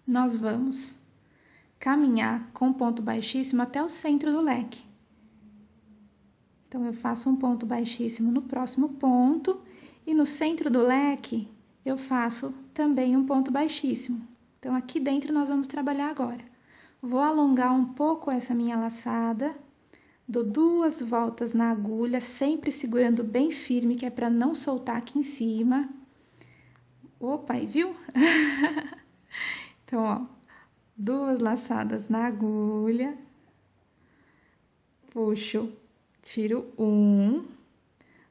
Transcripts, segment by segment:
nós vamos caminhar com ponto baixíssimo até o centro do leque. Então, eu faço um ponto baixíssimo no próximo ponto e no centro do leque eu faço também um ponto baixíssimo. Então, aqui dentro nós vamos trabalhar agora. Vou alongar um pouco essa minha laçada, dou 2 voltas na agulha, sempre segurando bem firme, que é para não soltar aqui em cima. Opa, aí, viu? Então, ó, 2 laçadas na agulha, puxo, tiro 1,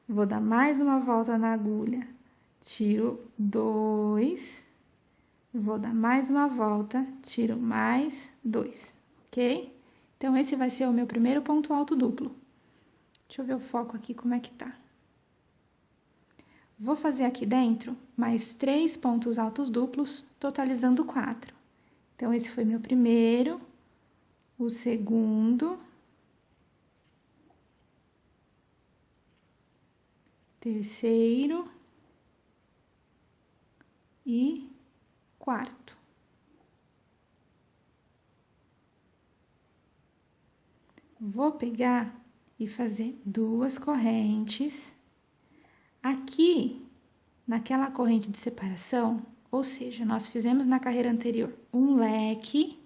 vou dar mais uma volta na agulha, tiro 2, vou dar mais uma volta, tiro mais 2, ok? Então, esse vai ser o meu primeiro ponto alto duplo. Deixa eu ver o foco aqui, como é que tá. Vou fazer aqui dentro mais 3 pontos altos duplos, totalizando 4. Então, esse foi meu primeiro, o segundo, terceiro e quarto. Vou pegar e fazer 2 correntes. Aqui, naquela corrente de separação, ou seja, nós fizemos na carreira anterior um leque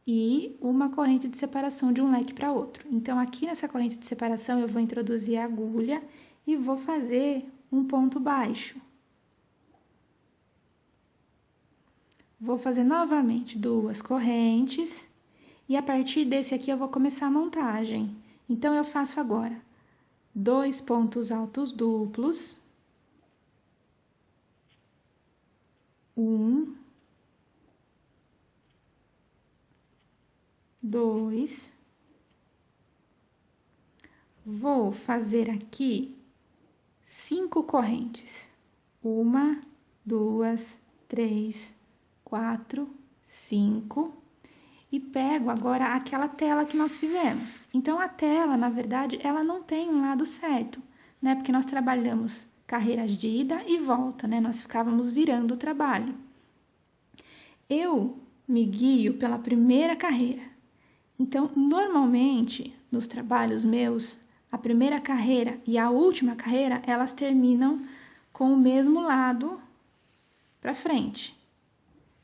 e uma corrente de separação de um leque para outro. Então, aqui nessa corrente de separação, eu vou introduzir a agulha e vou fazer um ponto baixo. Vou fazer novamente 2 correntes e a partir desse aqui eu vou começar a montagem. Então, eu faço agora 2 pontos altos duplos, 1, 2, vou fazer aqui 5 correntes, 1, 2, 3, 4, 5, e pego agora aquela tela que nós fizemos. Então, a tela, na verdade, ela não tem um lado certo, né? Porque nós trabalhamos carreiras de ida e volta, né? Nós ficávamos virando o trabalho. Eu me guio pela primeira carreira. Então, normalmente, nos trabalhos meus, a primeira carreira e a última carreira, elas terminam com o mesmo lado para frente.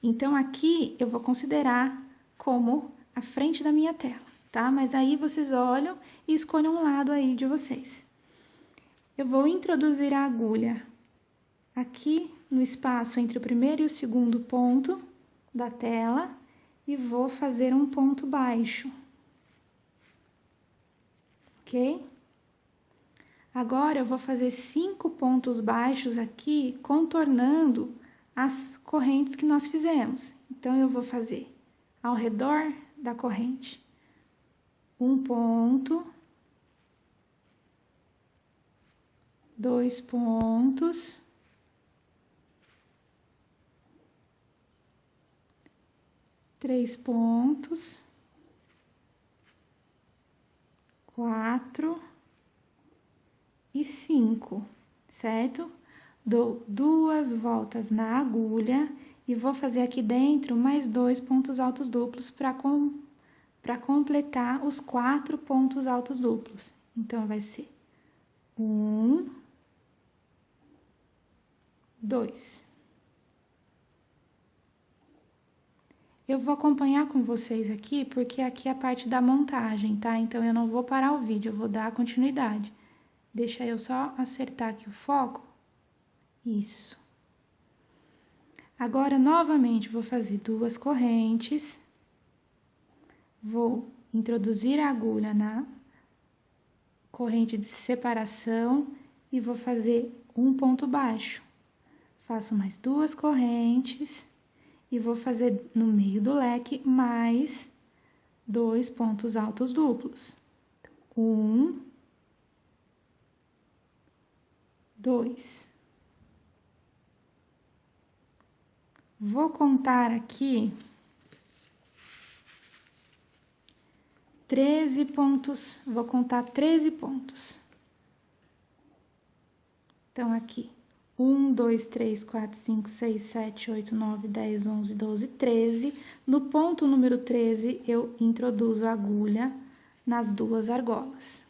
Então, aqui eu vou considerar como a frente da minha tela, tá? Mas aí vocês olham e escolham um lado aí de vocês. Eu vou introduzir a agulha aqui no espaço entre o primeiro e o segundo ponto da tela e vou fazer um ponto baixo, ok? Agora, eu vou fazer 5 pontos baixos aqui, contornando as correntes que nós fizemos. Então, eu vou fazer ao redor da corrente um ponto, 2 pontos, 3 pontos, 4 e 5, certo? Dou 2 voltas na agulha e vou fazer aqui dentro mais 2 pontos altos duplos para completar os 4 pontos altos duplos. Então, vai ser 1, 2. Eu vou acompanhar com vocês aqui, porque aqui é a parte da montagem, tá? Então, eu não vou parar o vídeo, eu vou dar continuidade. Deixa eu só acertar aqui o foco. Isso. Agora, novamente, vou fazer 2 correntes. Vou introduzir a agulha na corrente de separação e vou fazer um ponto baixo. Faço mais 2 correntes e vou fazer no meio do leque mais 2 pontos altos duplos. 1, 2. Vou contar aqui 13 pontos, vou contar 13 pontos. Então, aqui, 1, 2, 3, 4, 5, 6, 7, 8, 9, 10, 11, 12, 13. No ponto número 13, eu introduzo a agulha nas duas argolas,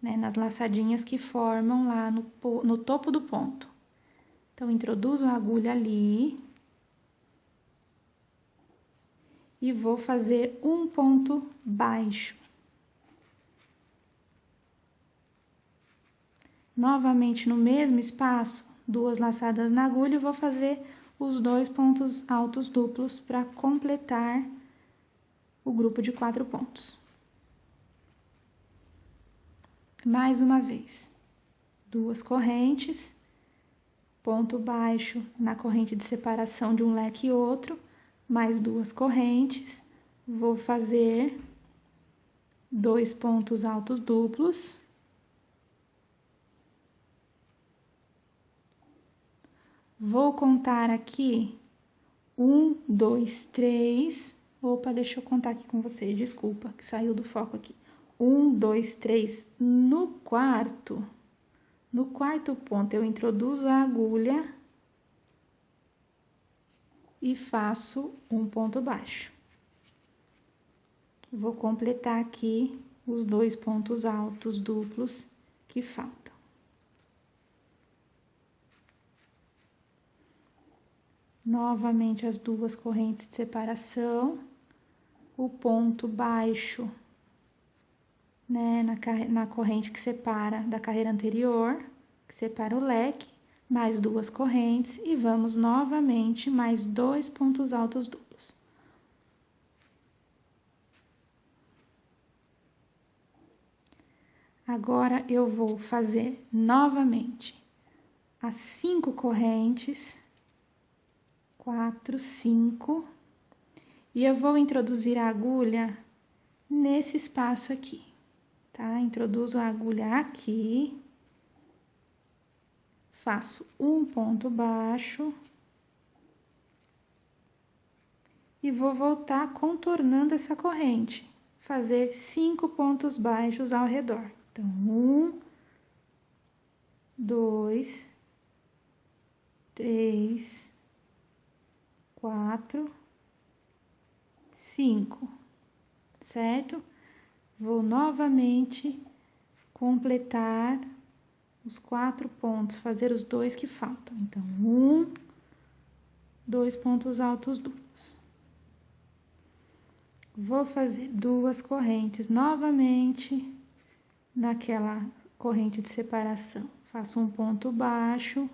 né? Nas laçadinhas que formam lá no topo do ponto. Então, introduzo a agulha ali e vou fazer um ponto baixo. Novamente, no mesmo espaço, duas laçadas na agulha, eu vou fazer os 2 pontos altos duplos para completar o grupo de 4 pontos. Mais uma vez, duas correntes, ponto baixo na corrente de separação de um leque e outro, mais duas correntes, vou fazer 2 pontos altos duplos. Vou contar aqui 1, 2, 3. Opa, deixa eu contar aqui com vocês, desculpa, que saiu do foco aqui. 1, 2, 3. No quarto ponto, eu introduzo a agulha e faço um ponto baixo. Vou completar aqui os 2 pontos altos duplos que faltam. Novamente as duas correntes de separação, o ponto baixo, né, na corrente que separa da carreira anterior, que separa o leque, mais duas correntes e vamos novamente mais 2 pontos altos duplos. Agora, eu vou fazer novamente as 5 correntes, 4, 5, e eu vou introduzir a agulha nesse espaço aqui, tá? Introduzo a agulha aqui, faço um ponto baixo e vou voltar contornando essa corrente, fazer 5 pontos baixos ao redor. Então, 1, 2, 3, 4, 5, certo? Vou novamente completar os 4 pontos, fazer os 2 que faltam. Então, 1, 2 pontos altos duplos. Vou fazer 2 correntes novamente naquela corrente de separação. Faço um ponto baixo,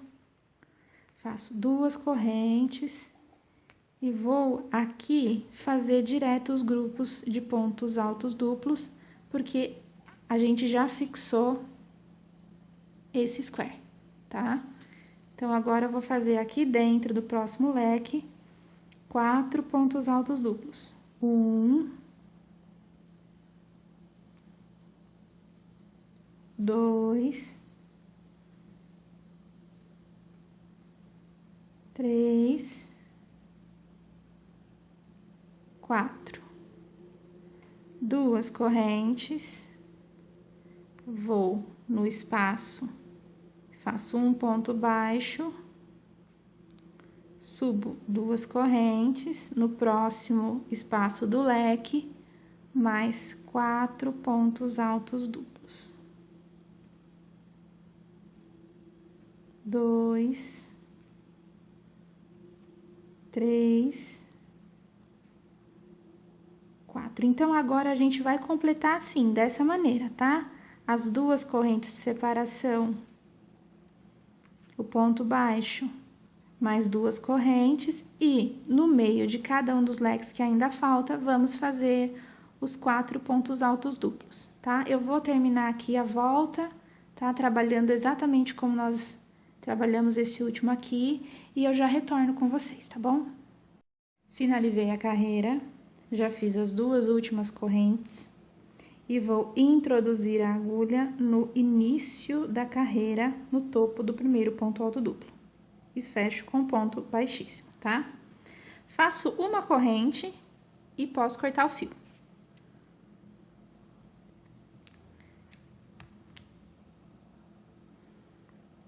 faço 2 correntes e vou aqui fazer direto os grupos de pontos altos duplos, porque a gente já fixou esse square, tá? Então, agora eu vou fazer aqui dentro do próximo leque 4 pontos altos duplos. 1, 2, 3, 4. 2 correntes, vou no espaço, faço um ponto baixo, subo 2 correntes, no próximo espaço do leque, mais 4 pontos altos duplos. 2, 3, 4. Então, agora a gente vai completar assim, dessa maneira, tá? As 2 correntes de separação, o ponto baixo, mais 2 correntes e no meio de cada um dos leques que ainda falta, vamos fazer os 4 pontos altos duplos, tá? Eu vou terminar aqui a volta, tá? Trabalhando exatamente como nós trabalhamos esse último aqui e eu já retorno com vocês, tá bom? Finalizei a carreira, já fiz as 2 últimas correntes e vou introduzir a agulha no início da carreira, no topo do primeiro ponto alto duplo. E fecho com ponto baixíssimo, tá? Faço uma corrente e posso cortar o fio.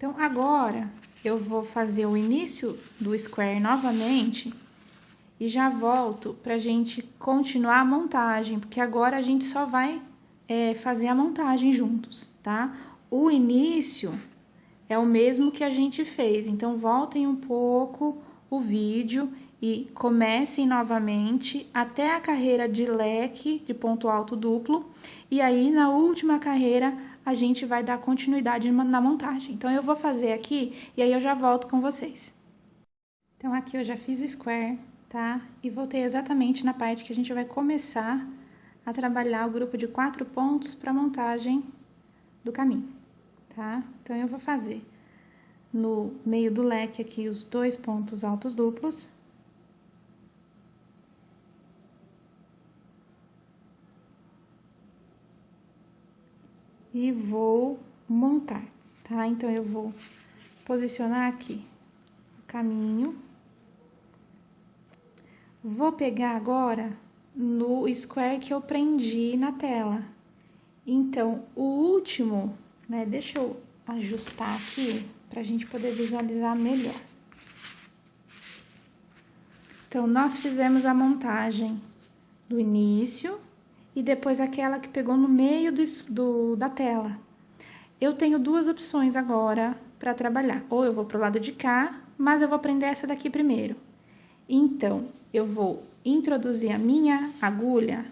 Então, agora, eu vou fazer o início do square novamente e já volto pra gente continuar a montagem, porque agora a gente só vai fazer a montagem juntos, tá? O início é o mesmo que a gente fez, então voltem um pouco o vídeo e comecem novamente até a carreira de leque de ponto alto duplo, e aí na última carreira a gente vai dar continuidade na montagem. Então, eu vou fazer aqui e aí eu já volto com vocês. Então, aqui eu já fiz o square, tá? E voltei exatamente na parte que a gente vai começar a trabalhar o grupo de 4 pontos para montagem do caminho, tá? Então, eu vou fazer no meio do leque aqui os 2 pontos altos duplos. E vou montar, tá? Então, eu vou posicionar aqui o caminho. Vou pegar agora no square que eu prendi na tela. Então, o último, né? Deixa eu ajustar aqui pra gente poder visualizar melhor. Então, nós fizemos a montagem do início e depois aquela que pegou no meio da tela. Eu tenho 2 opções agora para trabalhar. Ou eu vou pro lado de cá, mas eu vou prender essa daqui primeiro. Então, eu vou introduzir a minha agulha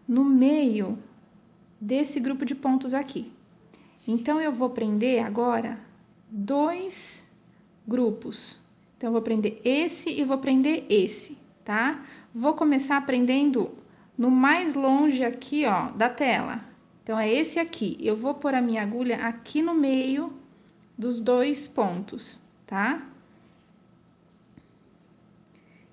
no meio desse grupo de pontos aqui. Então, eu vou prender agora 2 grupos. Então, eu vou prender esse e vou prender esse, tá? Vou começar prendendo no mais longe aqui, ó, da tela. Então, é esse aqui. Eu vou pôr a minha agulha aqui no meio dos 2 pontos, tá?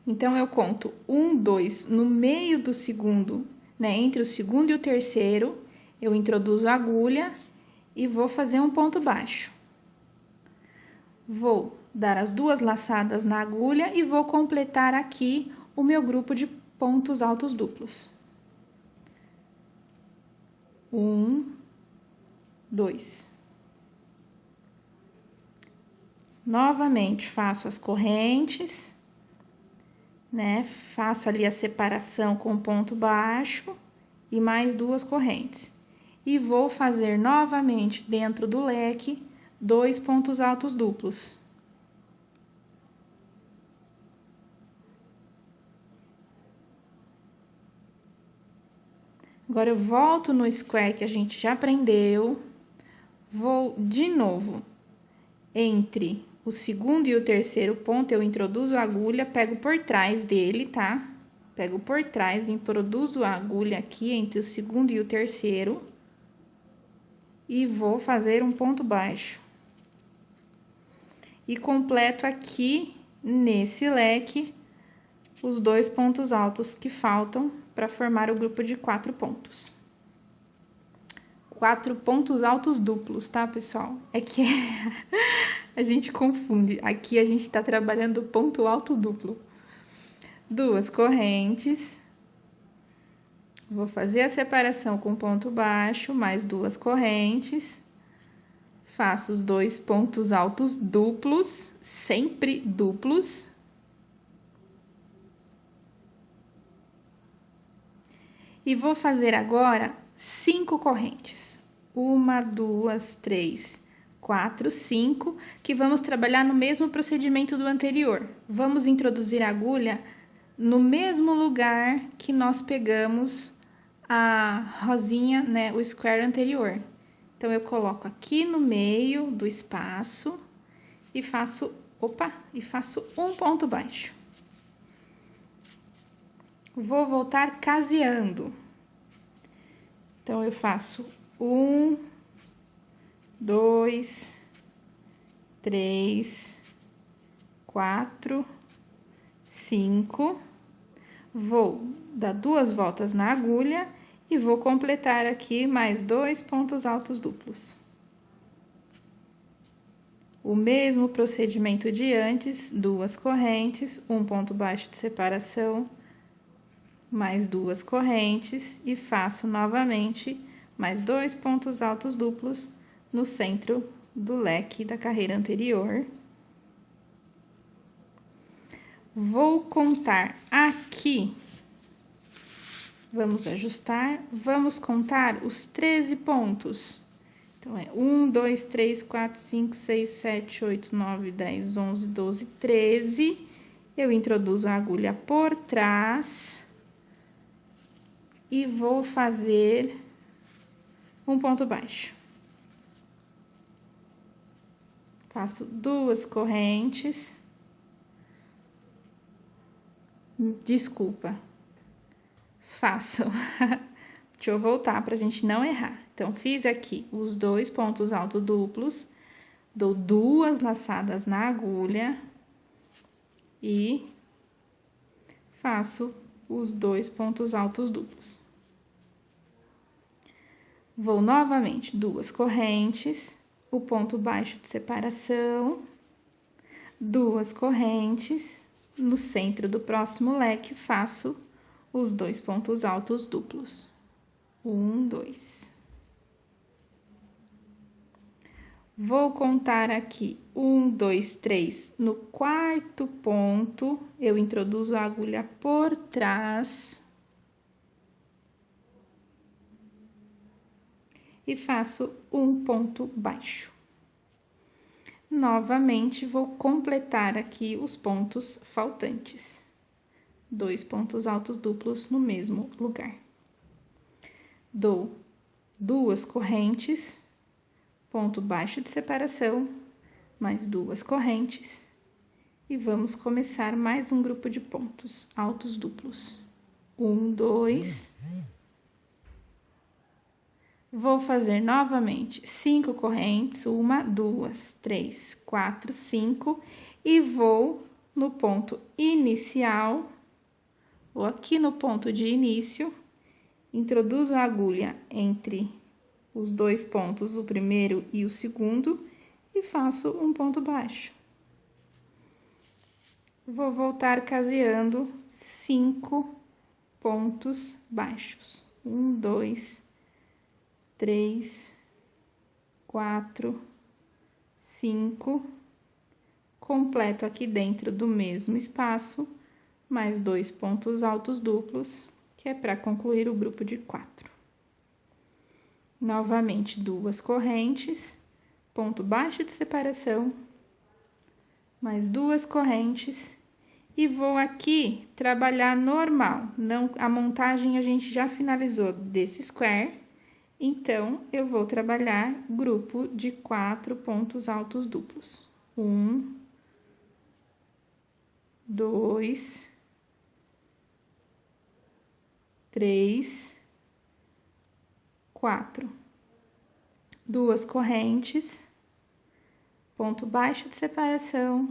Então, eu conto 1, 2, no meio do segundo, né? Entre o segundo e o terceiro, eu introduzo a agulha e vou fazer um ponto baixo. Vou dar as 2 laçadas na agulha e vou completar aqui o meu grupo de pontos altos duplos. 1, 2. Novamente, faço as correntes, né? Faço ali a separação com ponto baixo e mais 2 correntes. E vou fazer novamente dentro do leque 2 pontos altos duplos. Agora, eu volto no square que a gente já prendeu, vou de novo entre o segundo e o terceiro ponto, eu introduzo a agulha, pego por trás dele, tá? Pego por trás, introduzo a agulha aqui entre o segundo e o terceiro e vou fazer um ponto baixo. E completo aqui, nesse leque, os 2 pontos altos que faltam para formar o grupo de 4 pontos. 4 pontos altos duplos, tá, pessoal? É que a gente confunde. Aqui a gente tá trabalhando ponto alto duplo. 2 correntes. Vou fazer a separação com ponto baixo, mais 2 correntes. Faço os 2 pontos altos duplos, sempre duplos. E vou fazer agora 5 correntes. 1, 2, 3, 4, 5, que vamos trabalhar no mesmo procedimento do anterior. Vamos introduzir a agulha no mesmo lugar que nós pegamos a rosinha, né, o square anterior. Então, eu coloco aqui no meio do espaço e faço, um ponto baixo. Vou voltar caseando. Então, eu faço 1, 2, 3, 4, 5. Vou dar 2 voltas na agulha e vou completar aqui mais 2 pontos altos duplos. O mesmo procedimento de antes, 2 correntes, um ponto baixo de separação, mais 2 correntes e faço novamente mais 2 pontos altos duplos no centro do leque da carreira anterior. Vou contar aqui, vamos ajustar, vamos contar os 13 pontos. Então, é 1, 2, 3, 4, 5, 6, 7, 8, 9, 10, 11, 12, 13. Eu introduzo a agulha por trás e vou fazer um ponto baixo. Faço 2 correntes. Desculpa. Faço. Deixa eu voltar pra gente não errar. Então, fiz aqui os 2 pontos altos duplos, dou 2 laçadas na agulha e faço os 2 pontos altos duplos. Vou novamente 2 correntes, o ponto baixo de separação, 2 correntes, no centro do próximo leque faço os 2 pontos altos duplos. 1, 2. Vou contar aqui 1, 2, 3. No 4º ponto, eu introduzo a agulha por trás e faço um ponto baixo. Novamente, vou completar aqui os pontos faltantes. 2 pontos altos duplos no mesmo lugar. Dou 2 correntes, ponto baixo de separação, mais 2 correntes, e vamos começar mais um grupo de pontos altos duplos. 1, 2. Vou fazer novamente 5 correntes, 1, 2, 3, 4, 5, e vou no ponto inicial, ou aqui no ponto de início, introduzo a agulha entre os 2 pontos, o primeiro e o segundo, e faço um ponto baixo. Vou voltar caseando 5 pontos baixos. 1, 2, 3, 4, 5, completo aqui dentro do mesmo espaço, mais 2 pontos altos duplos, que é para concluir o grupo de 4. Novamente, 2 correntes, ponto baixo de separação, mais 2 correntes, e vou aqui trabalhar normal. Não, a montagem a gente já finalizou desse square. Então, eu vou trabalhar grupo de 4 pontos altos duplos. 1, 2, 3, 4. 2 correntes, ponto baixo de separação,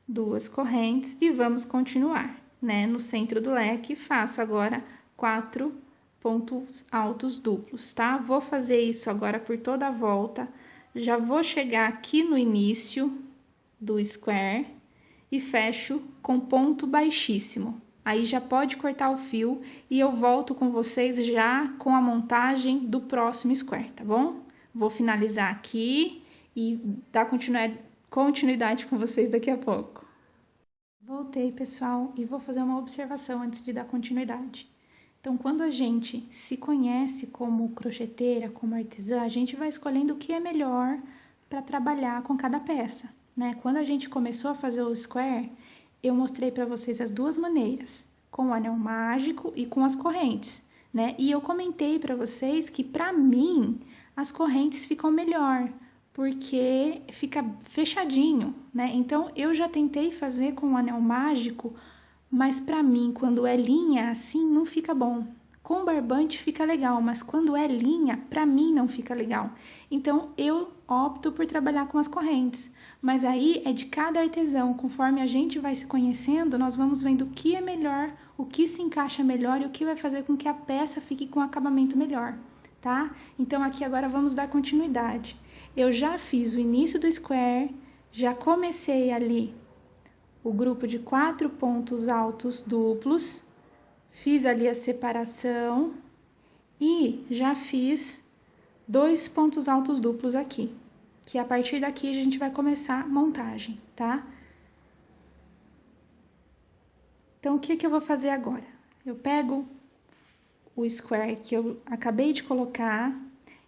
2 correntes, e vamos continuar, né? No centro do leque, faço agora 4 pontos altos duplos, tá? Vou fazer isso agora por toda a volta. Já vou chegar aqui no início do square e fecho com ponto baixíssimo. Aí já pode cortar o fio e eu volto com vocês já com a montagem do próximo square, tá bom? Vou finalizar aqui e dar continuidade com vocês daqui a pouco. Voltei, pessoal, e vou fazer uma observação antes de dar continuidade. Então, quando a gente se conhece como crocheteira, como artesã, a gente vai escolhendo o que é melhor para trabalhar com cada peça, né? Quando a gente começou a fazer o square, eu mostrei para vocês as duas maneiras, com o anel mágico e com as correntes, né? E eu comentei para vocês que, para mim, as correntes ficam melhor, porque fica fechadinho, né? Então, eu já tentei fazer com o anel mágico, mas para mim, quando é linha, assim, não fica bom. Com barbante fica legal, mas quando é linha, para mim não fica legal. Então, eu opto por trabalhar com as correntes. Mas aí é de cada artesão, conforme a gente vai se conhecendo, nós vamos vendo o que é melhor, o que se encaixa melhor e o que vai fazer com que a peça fique com um acabamento melhor, tá? Então, aqui agora vamos dar continuidade. Eu já fiz o início do square, já comecei ali o grupo de 4 pontos altos duplos, fiz ali a separação e já fiz 2 pontos altos duplos aqui. que a partir daqui a gente vai começar a montagem, tá? Então, o que eu vou fazer agora? Eu pego o square que eu acabei de colocar.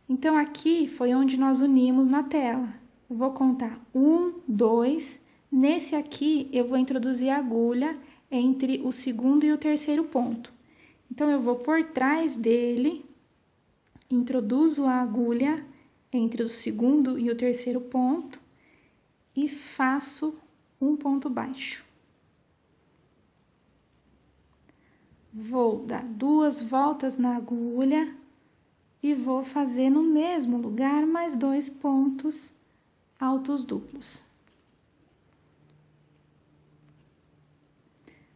Então, aqui foi onde nós unimos na tela. Eu vou contar 1, 2. Nesse aqui, eu vou introduzir a agulha entre o segundo e o terceiro ponto. Então, eu vou por trás dele, introduzo a agulha entre o segundo e o terceiro ponto e faço um ponto baixo. Vou dar 2 voltas na agulha e vou fazer no mesmo lugar mais 2 pontos altos duplos.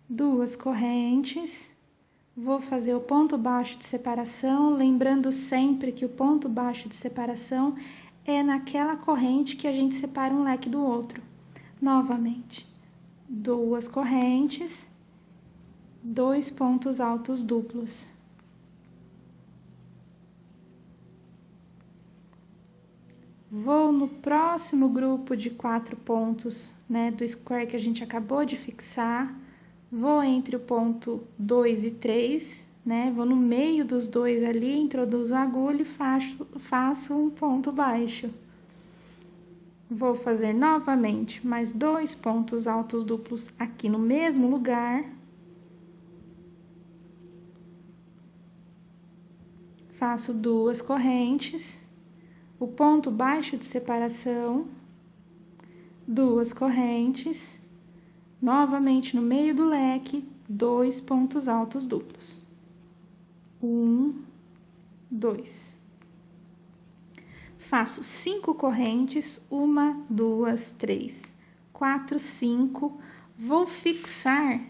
2 correntes, vou fazer o ponto baixo de separação, lembrando sempre que o ponto baixo de separação é naquela corrente que a gente separa um leque do outro. Novamente, 2 correntes, 2 pontos altos duplos. Vou no próximo grupo de 4 pontos, né, do square que a gente acabou de fixar. Vou entre o ponto 2 e 3, né, vou no meio dos dois ali, introduzo a agulha e faço um ponto baixo. Vou fazer novamente mais 2 pontos altos duplos aqui no mesmo lugar. Faço 2 correntes. O ponto baixo de separação, 2 correntes, novamente no meio do leque, 2 pontos altos duplos. 1, 2. Faço 5 correntes, 1, 2, 3, 4, 5. Vou fixar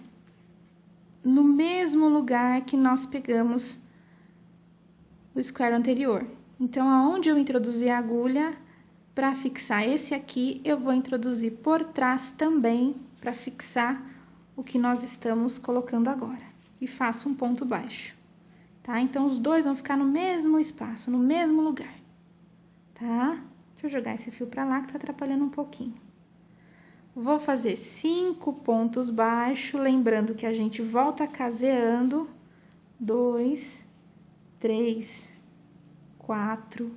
no mesmo lugar que nós pegamos o square anterior. Então, aonde eu introduzi a agulha, para fixar esse aqui, eu vou introduzir por trás também, para fixar o que nós estamos colocando agora. E faço um ponto baixo, tá? Então, os dois vão ficar no mesmo espaço, no mesmo lugar, tá? Deixa eu jogar esse fio para lá, que tá atrapalhando um pouquinho. Vou fazer 5 pontos baixos, lembrando que a gente volta caseando. 2, 3, 4,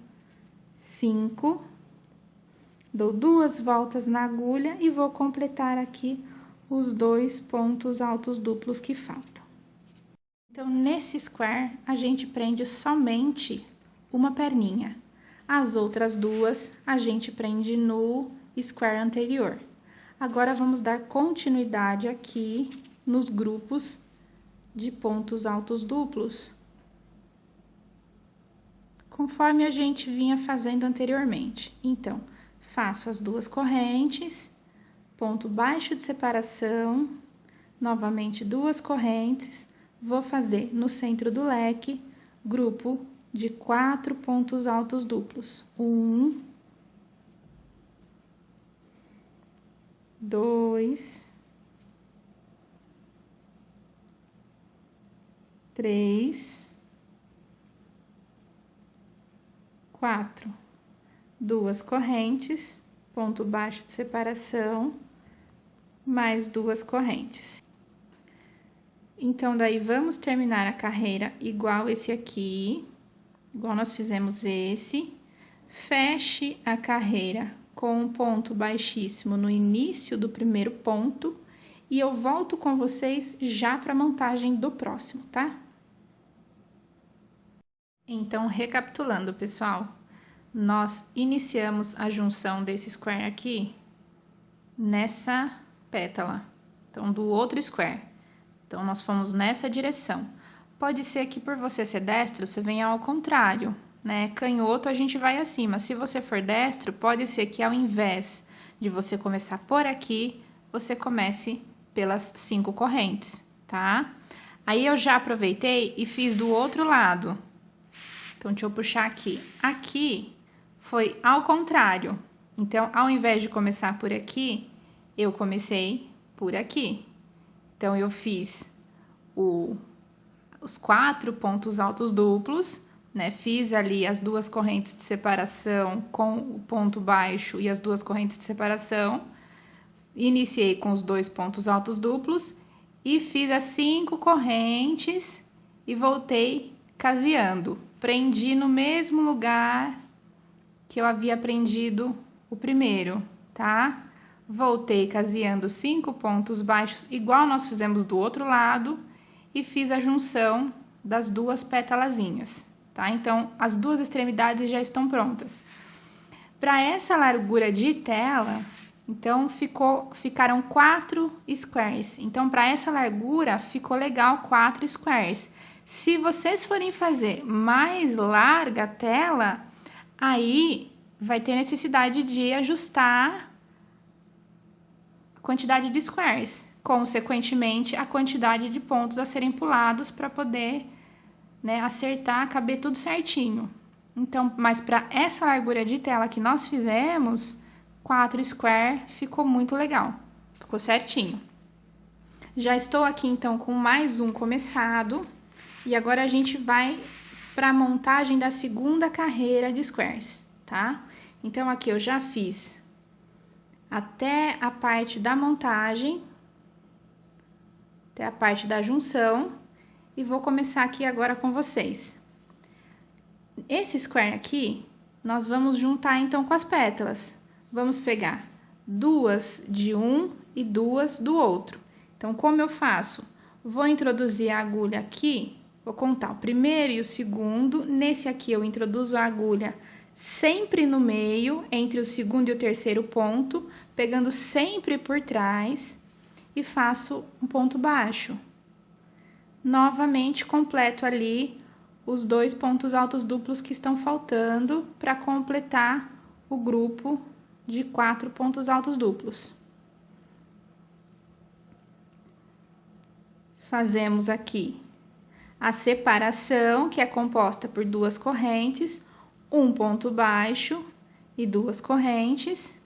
5, dou 2 voltas na agulha e vou completar aqui os 2 pontos altos duplos que faltam. Então, nesse square, a gente prende somente uma perninha. As outras 2, a gente prende no square anterior. Agora, vamos dar continuidade aqui nos grupos de pontos altos duplos, conforme a gente vinha fazendo anteriormente. Então, faço as 2 correntes, ponto baixo de separação, novamente 2 correntes, vou fazer no centro do leque, grupo de 4 pontos altos duplos. 1, 2, 3, 4, 2 correntes, ponto baixo de separação, mais 2 correntes. Então, daí, vamos terminar a carreira igual esse aqui, igual nós fizemos esse. Feche a carreira com um ponto baixíssimo no início do primeiro ponto e eu volto com vocês já para a montagem do próximo, tá? Então, recapitulando, pessoal, nós iniciamos a junção desse square aqui nessa pétala, então, do outro square. Então, nós fomos nessa direção. Pode ser que por você ser destro, você venha ao contrário, né? Canhoto, a gente vai acima. Se você for destro, pode ser que ao invés de você começar por aqui, você comece pelas 5 correntes, tá? Aí, eu já aproveitei e fiz do outro lado. Então, deixa eu puxar aqui. Aqui foi ao contrário. Então, ao invés de começar por aqui, eu comecei por aqui. Então, eu fiz os 4 pontos altos duplos, né? Fiz ali as duas correntes de separação com o ponto baixo e as duas correntes de separação. Iniciei com os 2 pontos altos duplos e fiz as 5 correntes e voltei caseando. Prendi no mesmo lugar que eu havia prendido o primeiro, tá? Voltei caseando 5 pontos baixos, igual nós fizemos do outro lado, e fiz a junção das duas pétalazinhas, tá? Então, as duas extremidades já estão prontas. Para essa largura de tela, então, ficaram 4 squares. Então, para essa largura, ficou legal 4 squares. Se vocês forem fazer mais larga a tela, aí vai ter necessidade de ajustar a quantidade de squares. Consequentemente, a quantidade de pontos a serem pulados para poder, né, acertar, caber tudo certinho. Então, mas para essa largura de tela que nós fizemos, 4 square ficou muito legal, ficou certinho. Já estou aqui então com mais um começado e agora a gente vai para a montagem da segunda carreira de squares, tá? Então aqui eu já fiz até a parte da montagem, até a parte da junção e vou começar aqui agora com vocês. Esse square aqui, nós vamos juntar então com as pétalas. Vamos pegar 2 de um e 2 do outro. Então, como eu faço? Vou introduzir a agulha aqui, vou contar o primeiro e o segundo. Nesse aqui, eu introduzo a agulha sempre no meio, entre o segundo e o terceiro ponto, pegando sempre por trás e faço um ponto baixo. Novamente, completo ali os 2 pontos altos duplos que estão faltando para completar o grupo de 4 pontos altos duplos. Fazemos aqui a separação, que é composta por 2 correntes, um ponto baixo e 2 correntes,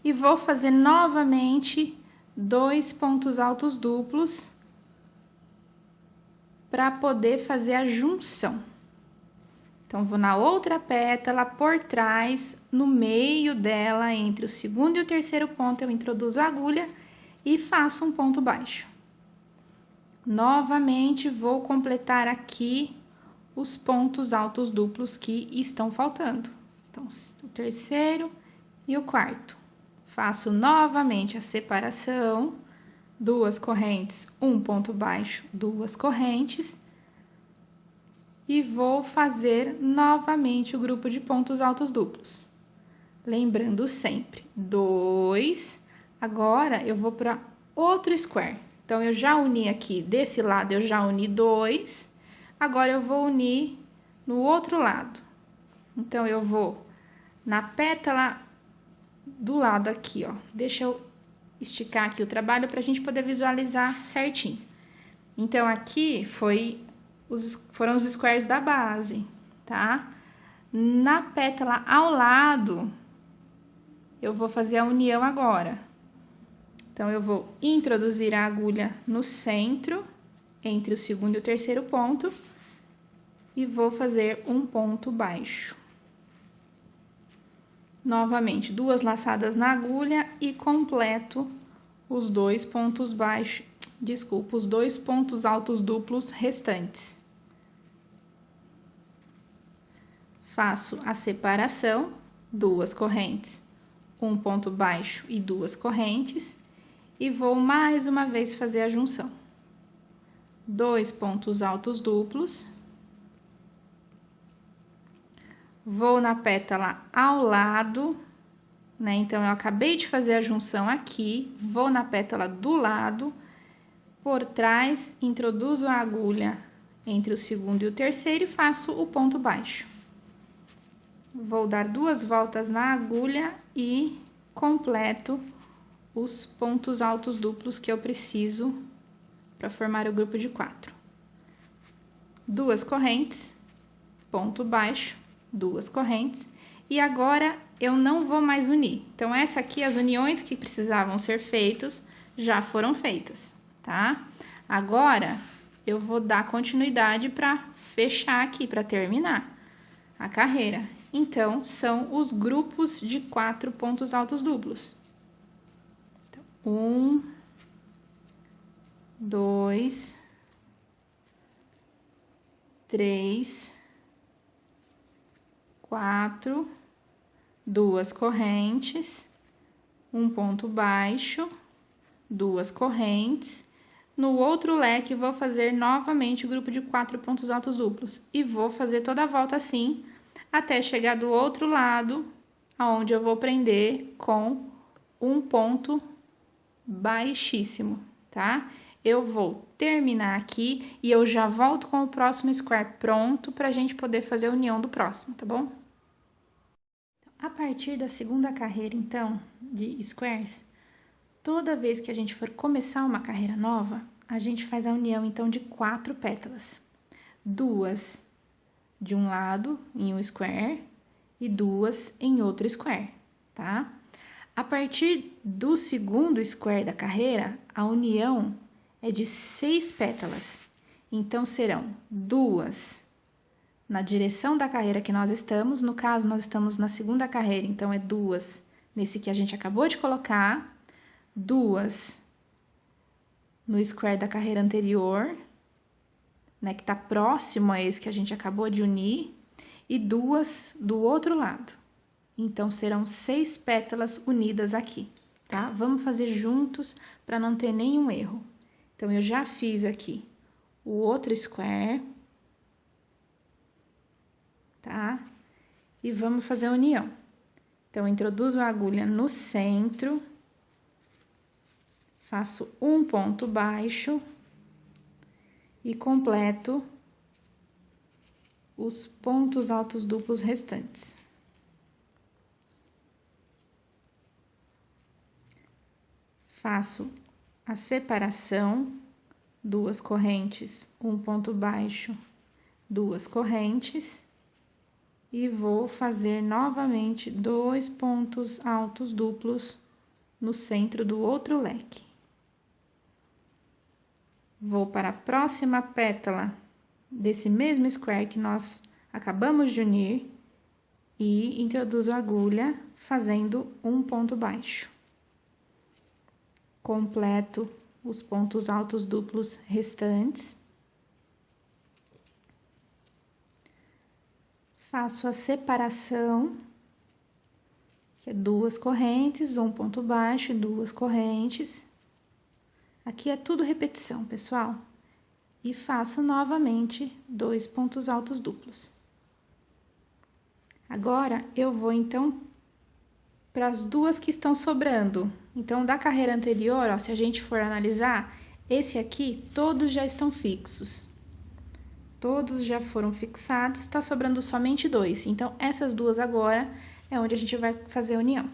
e vou fazer novamente 2 pontos altos duplos para poder fazer a junção. Então, vou na outra pétala, por trás, no meio dela, entre o segundo e o terceiro ponto, eu introduzo a agulha e faço um ponto baixo. Novamente, vou completar aqui os pontos altos duplos que estão faltando. Então, o terceiro e o quarto. Faço novamente a separação, 2 correntes, um ponto baixo, 2 correntes. E vou fazer novamente o grupo de pontos altos duplos. Lembrando sempre, 2. Agora, eu vou para outro square. Então, eu já uni aqui, desse lado eu já uni 2. Agora, eu vou unir no outro lado. Então, eu vou na pétala do lado aqui, ó. Deixa eu esticar aqui o trabalho para a gente poder visualizar certinho. Então, aqui foram os squares da base, tá? Na pétala ao lado, eu vou fazer a união agora. Então, eu vou introduzir a agulha no centro, entre o segundo e o terceiro ponto, e vou fazer um ponto baixo. Novamente, 2 laçadas na agulha e completo os 2 pontos baixos, os 2 pontos altos duplos restantes. Faço a separação, 2 correntes, um ponto baixo e 2 correntes, e vou mais uma vez fazer a junção. 2 pontos altos duplos, vou na pétala ao lado, né? Então, eu acabei de fazer a junção aqui, vou na pétala do lado, por trás, introduzo a agulha entre o segundo e o terceiro e faço o ponto baixo. Vou dar 2 voltas na agulha e completo os pontos altos duplos que eu preciso para formar o grupo de 4. 2 correntes, ponto baixo, 2 correntes, e agora eu não vou mais unir. Então, essa aqui, as uniões que precisavam ser feitas, já foram feitas, tá? Agora, eu vou dar continuidade para fechar aqui, para terminar. a carreira. Então, são os grupos de 4 pontos altos duplos. Então, 1, 2, 3, 4, 2 correntes, um ponto baixo, 2 correntes. No outro leque, vou fazer novamente o grupo de 4 pontos altos duplos. E vou fazer toda a volta assim, até chegar do outro lado, aonde eu vou prender com um ponto baixíssimo, tá? Eu vou terminar aqui e eu já volto com o próximo square pronto pra gente poder fazer a união do próximo, tá bom? A partir da segunda carreira, então, de squares, toda vez que a gente for começar uma carreira nova, a gente faz a união, então, de 4 pétalas. 2 de um lado, em um square, e 2 em outro square, tá? A partir do segundo square da carreira, a união é de 6 pétalas. Então, serão 2 na direção da carreira que nós estamos. No caso, nós estamos na segunda carreira, então, é 2 nesse que a gente acabou de colocar. 2 no square da carreira anterior, né, que tá próximo a esse que a gente acabou de unir, e 2 do outro lado. Então, serão 6 pétalas unidas aqui, tá? Vamos fazer juntos para não ter nenhum erro. Então, eu já fiz aqui o outro square, tá? E vamos fazer a união. Então, introduzo a agulha no centro, faço um ponto baixo e completo os pontos altos duplos restantes. Faço a separação, 2 correntes, um ponto baixo, 2 correntes, e vou fazer novamente 2 pontos altos duplos no centro do outro leque. Vou para a próxima pétala desse mesmo square que nós acabamos de unir e introduzo a agulha fazendo um ponto baixo. Completo os pontos altos duplos restantes. Faço a separação, que é 2 correntes, um ponto baixo, 2 correntes. Aqui é tudo repetição, pessoal. E faço novamente 2 pontos altos duplos. Agora, eu vou, então, para as 2 que estão sobrando. Então, da carreira anterior, ó, se a gente for analisar, esse aqui, todos já estão fixos. Todos já foram fixados, tá sobrando somente 2. Então, essas 2 agora é onde a gente vai fazer a união.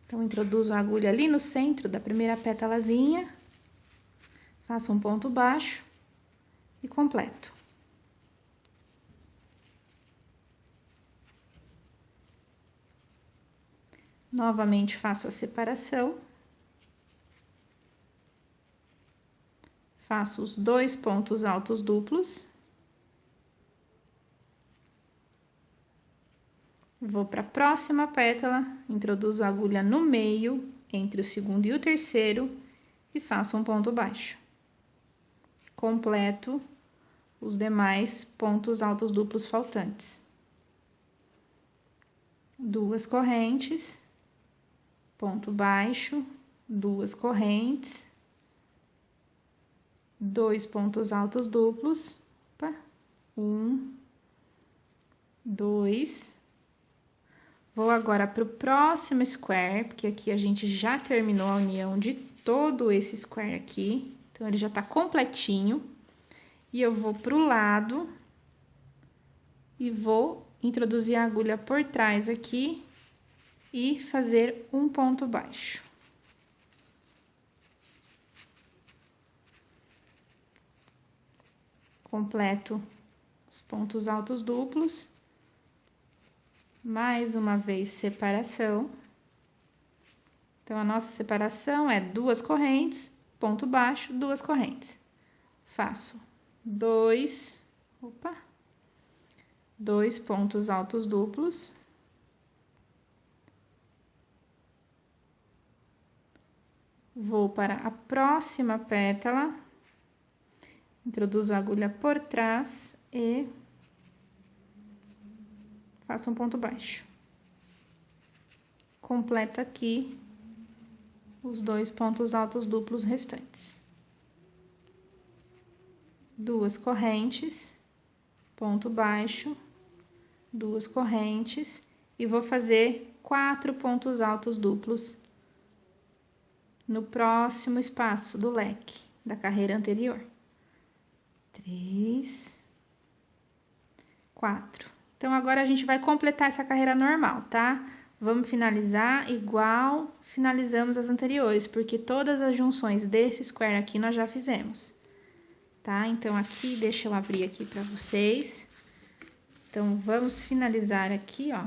Então, introduzo a agulha ali no centro da primeira pétalazinha, faço um ponto baixo e completo. Novamente, faço a separação. Faço os 2 pontos altos duplos. Vou para a próxima pétala, introduzo a agulha no meio, entre o segundo e o terceiro, e faço um ponto baixo. Completo os demais pontos altos duplos faltantes. 2 correntes, ponto baixo, 2 correntes, 2 pontos altos duplos, 1, 2. Vou agora para o próximo square, porque aqui a gente já terminou a união de todo esse square aqui. Então, ele já tá completinho. E eu vou pro lado e vou introduzir a agulha por trás aqui e fazer um ponto baixo. Completo os pontos altos duplos. Mais uma vez, separação. Então, a nossa separação é 2 correntes, ponto baixo, 2 correntes. Faço 2, 2 pontos altos duplos. Vou para a próxima pétala, introduzo a agulha por trás e faço um ponto baixo. Completo aqui os 2 pontos altos duplos restantes. 2 correntes, ponto baixo, 2 correntes e vou fazer 4 pontos altos duplos no próximo espaço do leque da carreira anterior. 3, 4. Então, agora a gente vai completar essa carreira normal, tá? Vamos finalizar igual finalizamos as anteriores, porque todas as junções desse square aqui nós já fizemos, tá? Então, aqui, deixa eu abrir aqui pra vocês. Então, vamos finalizar aqui, ó.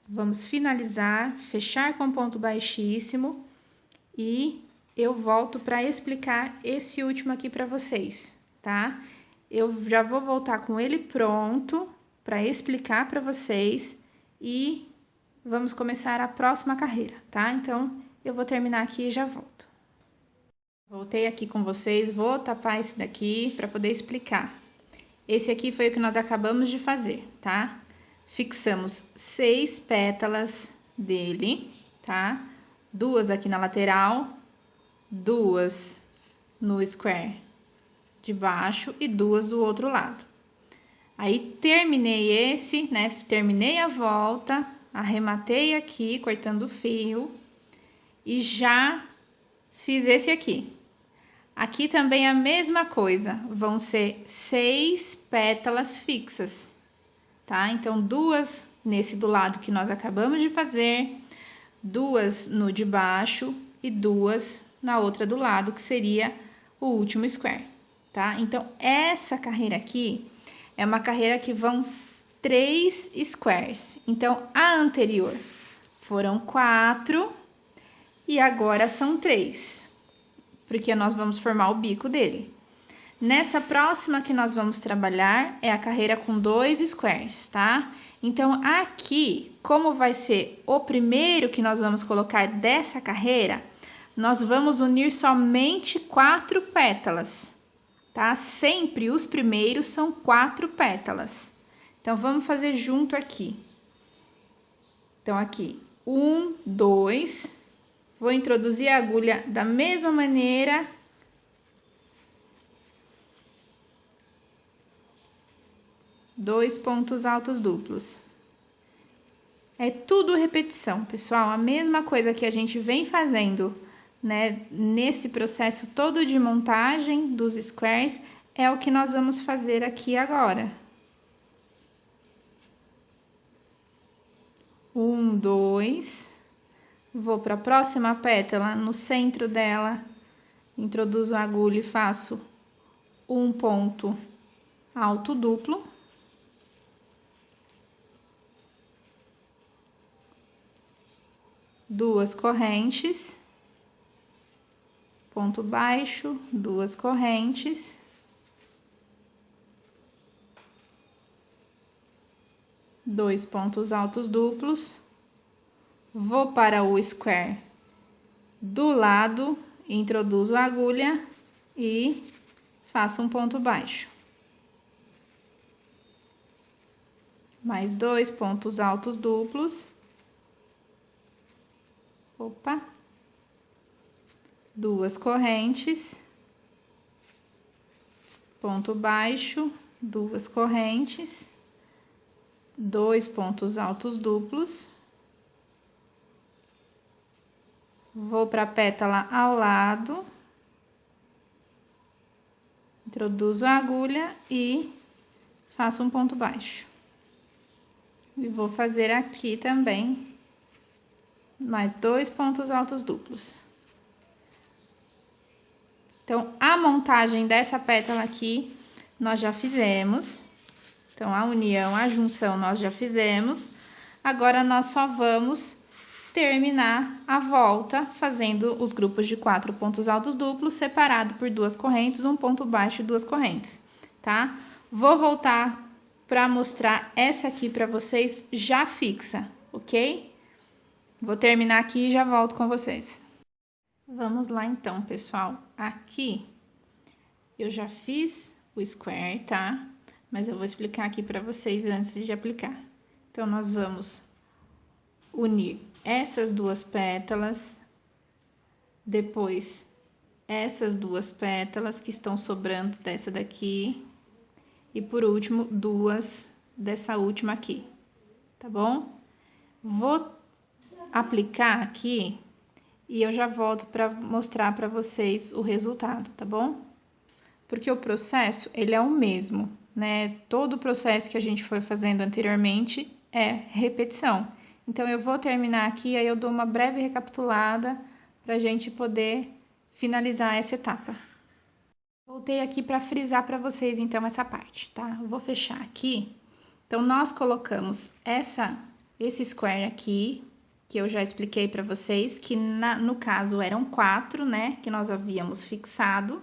Vamos finalizar, fechar com ponto baixíssimo e eu volto para explicar esse último aqui para vocês, tá? Eu já vou voltar com ele pronto para explicar para vocês e vamos começar a próxima carreira, tá? Então, eu vou terminar aqui e já volto. Voltei aqui com vocês, vou tapar esse daqui para poder explicar. Esse aqui foi o que nós acabamos de fazer, tá? Fixamos 6 pétalas dele, tá? 2 aqui na lateral, 2 no square de baixo e 2 do outro lado. Aí, terminei esse, né? Terminei a volta, arrematei aqui, cortando o fio e já fiz esse aqui. Aqui também a mesma coisa, vão ser 6 pétalas fixas. Tá? Então, 2 nesse do lado que nós acabamos de fazer, 2 no de baixo e 2 na outra do lado, que seria o último square, tá? Então, essa carreira aqui é uma carreira que vão 3 squares. Então, a anterior foram 4 e agora são 3, porque nós vamos formar o bico dele. Nessa próxima que nós vamos trabalhar é a carreira com 2 squares, tá? Então, aqui, como vai ser o primeiro que nós vamos colocar dessa carreira, nós vamos unir somente 4 pétalas, tá? Sempre os primeiros são 4 pétalas. Então, vamos fazer junto aqui. Então, aqui, 1, 2, vou introduzir a agulha da mesma maneira. Dois pontos altos duplos. É tudo repetição, pessoal. A mesma coisa que a gente vem fazendo, né, nesse processo todo de montagem dos squares, é o que nós vamos fazer aqui agora. 1, 2. Vou para a próxima pétala, no centro dela, introduzo a agulha e faço um ponto alto duplo. 2 correntes, ponto baixo, 2 correntes, dois pontos altos duplos, vou para o square do lado, introduzo a agulha e faço um ponto baixo. Mais 2 pontos altos duplos. Opa, 2 correntes, ponto baixo, 2 correntes, 2 pontos altos duplos, vou para a pétala ao lado, introduzo a agulha e faço um ponto baixo. E vou fazer aqui também mais 2 pontos altos duplos. Então, a montagem dessa pétala aqui, nós já fizemos. Então, a união, a junção, nós já fizemos. Agora, nós só vamos terminar a volta fazendo os grupos de 4 pontos altos duplos, separado por 2 correntes, um ponto baixo e 2 correntes, tá? Vou voltar para mostrar essa aqui para vocês já fixa, ok? Vou terminar aqui e já volto com vocês. Vamos lá então, pessoal. Aqui eu já fiz o square, tá? Mas eu vou explicar aqui para vocês antes de aplicar. Então, nós vamos unir essas duas pétalas, depois essas duas pétalas que estão sobrando dessa daqui, e por último, duas dessa última aqui, tá bom? Vou aplicar aqui e eu já volto para mostrar para vocês o resultado, tá bom? Porque o processo, ele é o mesmo, né? Todo o processo que a gente foi fazendo anteriormente é repetição. Então, eu vou terminar aqui, aí eu dou uma breve recapitulada pra gente poder finalizar essa etapa. Voltei aqui para frisar para vocês, então, essa parte, tá? Eu vou fechar aqui. Então, nós colocamos esse square aqui, que eu já expliquei para vocês, que no caso eram 4, né? Que nós havíamos fixado.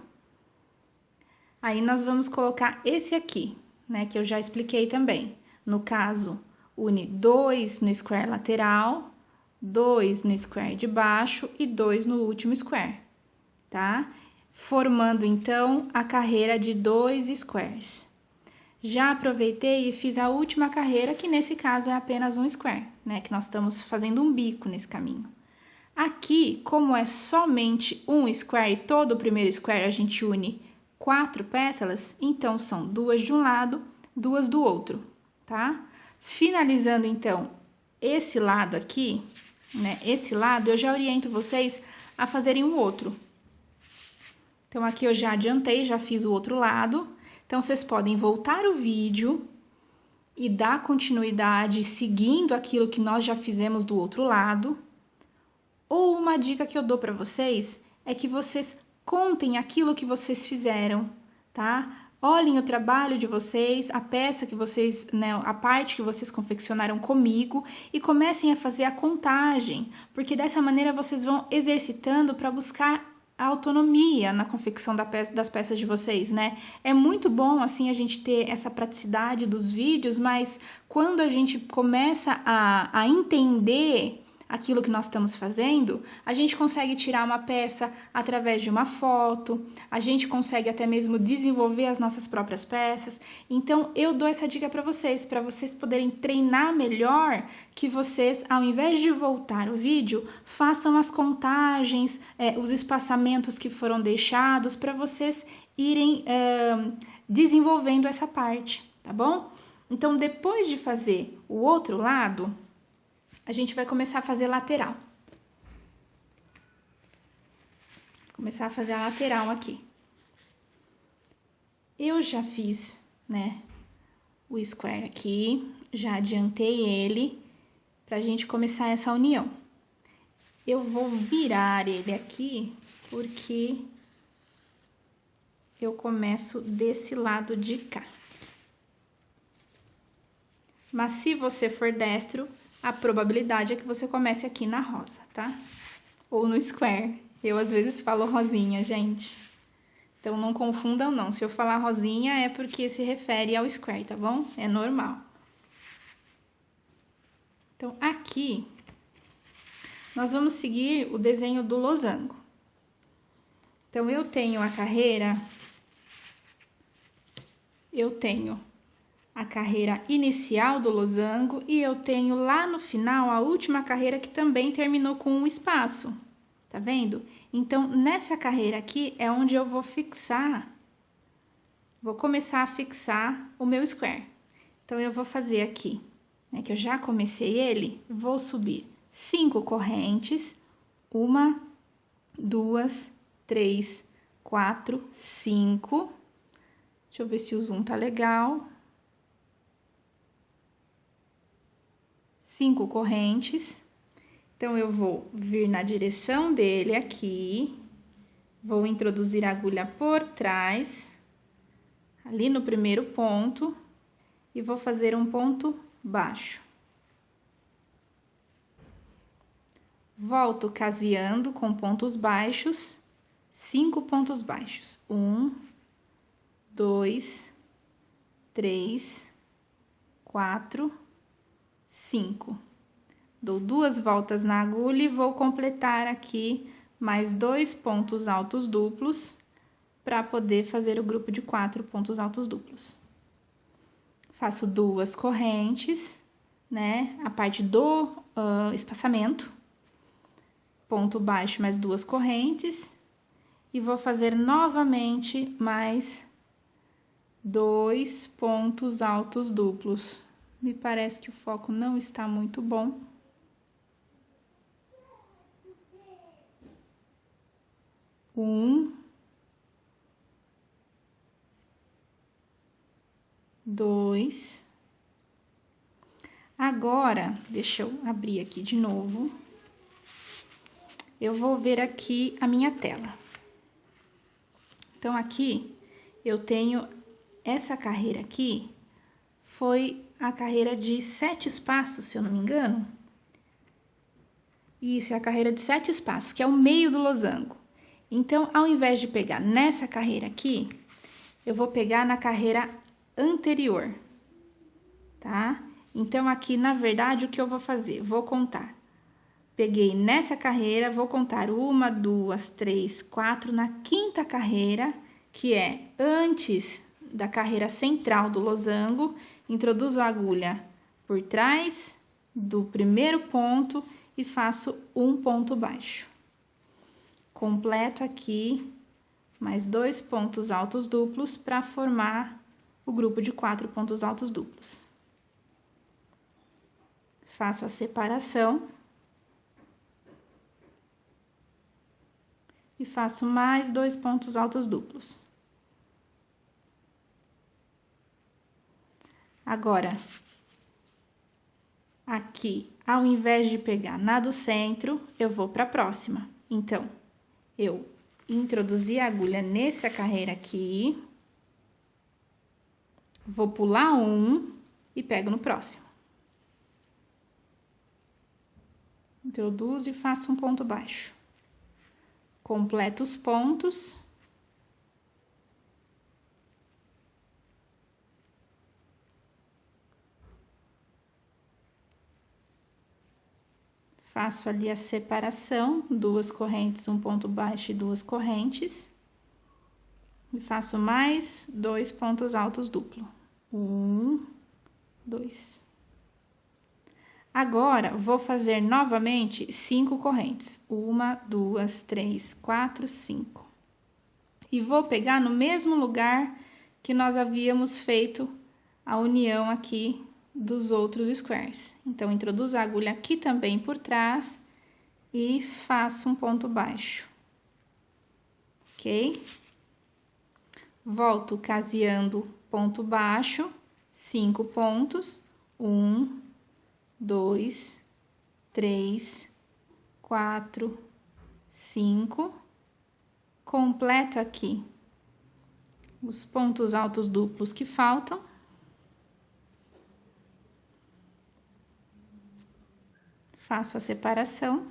Aí, nós vamos colocar esse aqui, né? Que eu já expliquei também. No caso, une 2 no square lateral, 2 no square de baixo e 2 no último square, tá? Formando, então, a carreira de 2 squares. Já aproveitei e fiz a última carreira, que nesse caso é apenas um square, né? Que nós estamos fazendo um bico nesse caminho. Aqui, como é somente um square e todo o primeiro square a gente une 4 pétalas, então são 2 de um lado, 2 do outro, tá? Finalizando, então, esse lado aqui, né? Esse lado, eu já oriento vocês a fazerem o outro. Então, aqui eu já adiantei, já fiz o outro lado. Então, vocês podem voltar o vídeo e dar continuidade seguindo aquilo que nós já fizemos do outro lado. Ou uma dica que eu dou para vocês é que vocês contem aquilo que vocês fizeram, tá? Olhem o trabalho de vocês, a peça que vocês, né, a parte que vocês confeccionaram comigo e comecem a fazer a contagem, porque dessa maneira vocês vão exercitando para buscar a autonomia na confecção das peças de vocês, né? É muito bom, assim, a gente ter essa praticidade dos vídeos, mas quando a gente começa a entender aquilo que nós estamos fazendo, a gente consegue tirar uma peça através de uma foto, a gente consegue até mesmo desenvolver as nossas próprias peças. Então, eu dou essa dica para vocês poderem treinar melhor, que vocês, ao invés de voltar o vídeo, façam as contagens, os espaçamentos que foram deixados, para vocês irem desenvolvendo essa parte, tá bom? Então, depois de fazer o outro lado, a gente vai começar a fazer lateral. Começar a fazer a lateral aqui. Eu já fiz, né, o square aqui, já adiantei ele pra gente começar essa união. Eu vou virar ele aqui porque eu começo desse lado de cá. Mas se você for destro, a probabilidade é que você comece aqui na rosa, tá? Ou no square. Eu, às vezes, falo rosinha, gente. Então, não confundam, não. Se eu falar rosinha, é porque se refere ao square, tá bom? É normal. Então, aqui, nós vamos seguir o desenho do losango. Então, eu tenho a carreira... Eu tenho a carreira inicial do losango e eu tenho lá no final a última carreira que também terminou com um espaço, tá vendo? Então, nessa carreira aqui é onde eu vou fixar, vou começar a fixar o meu square. Então, eu vou fazer aqui, né, que eu já comecei ele, vou subir 5 correntes, 1, 2, 3, 4, 5. Deixa eu ver se o zoom tá legal. 5 correntes. Então, eu vou vir na direção dele aqui, vou introduzir a agulha por trás, ali no primeiro ponto, e vou fazer um ponto baixo. Volto caseando com pontos baixos, 5 pontos baixos. 1, 2, 3, 4, 5. Dou 2 voltas na agulha e vou completar aqui mais 2 pontos altos duplos para poder fazer o grupo de 4 pontos altos duplos. Faço 2 correntes, né? A parte do espaçamento, ponto baixo mais 2 correntes, e vou fazer novamente mais 2 pontos altos duplos. Me parece que o foco não está muito bom. Dois. Agora, deixa eu abrir aqui de novo. Eu vou ver aqui a minha tela. Então, aqui eu tenho essa carreira aqui, foi a carreira de 7 espaços, se eu não me engano. Isso, é a carreira de 7 espaços, que é o meio do losango. Então, ao invés de pegar nessa carreira aqui, eu vou pegar na carreira anterior, tá? Então, aqui, na verdade, o que eu vou fazer? Vou contar. Peguei nessa carreira, vou contar 1, 2, 3, 4, na 5ª carreira, que é antes da carreira central do losango, introduzo a agulha por trás do primeiro ponto e faço um ponto baixo. Completo aqui mais 2 pontos altos duplos para formar o grupo de 4 pontos altos duplos. Faço a separação. E faço mais 2 pontos altos duplos. Agora, aqui, ao invés de pegar na do centro, eu vou para a próxima. Então, eu introduzi a agulha nessa carreira aqui, vou pular um e pego no próximo. Introduzo e faço um ponto baixo. Completo os pontos. Faço ali a separação, 2 correntes, um ponto baixo e 2 correntes. E faço mais 2 pontos altos duplo. 1, 2. Agora, vou fazer novamente 5 correntes. 1, 2, 3, 4, 5. E vou pegar no mesmo lugar que nós havíamos feito a união aqui dos outros squares. Então, introduzo a agulha aqui também por trás e faço um ponto baixo. Ok? Volto caseando ponto baixo, 5 pontos. 1, 2, 3, 4, 5. Completo aqui os pontos altos duplos que faltam. Faço a separação,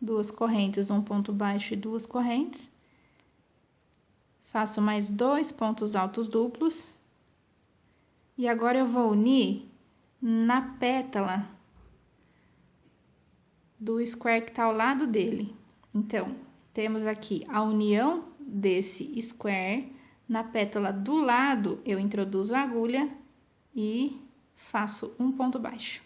2 correntes, um ponto baixo e 2 correntes. Faço mais 2 pontos altos duplos. E agora eu vou unir na pétala do square que tá ao lado dele. Então, temos aqui a união desse square. Na pétala do lado, eu introduzo a agulha e faço um ponto baixo.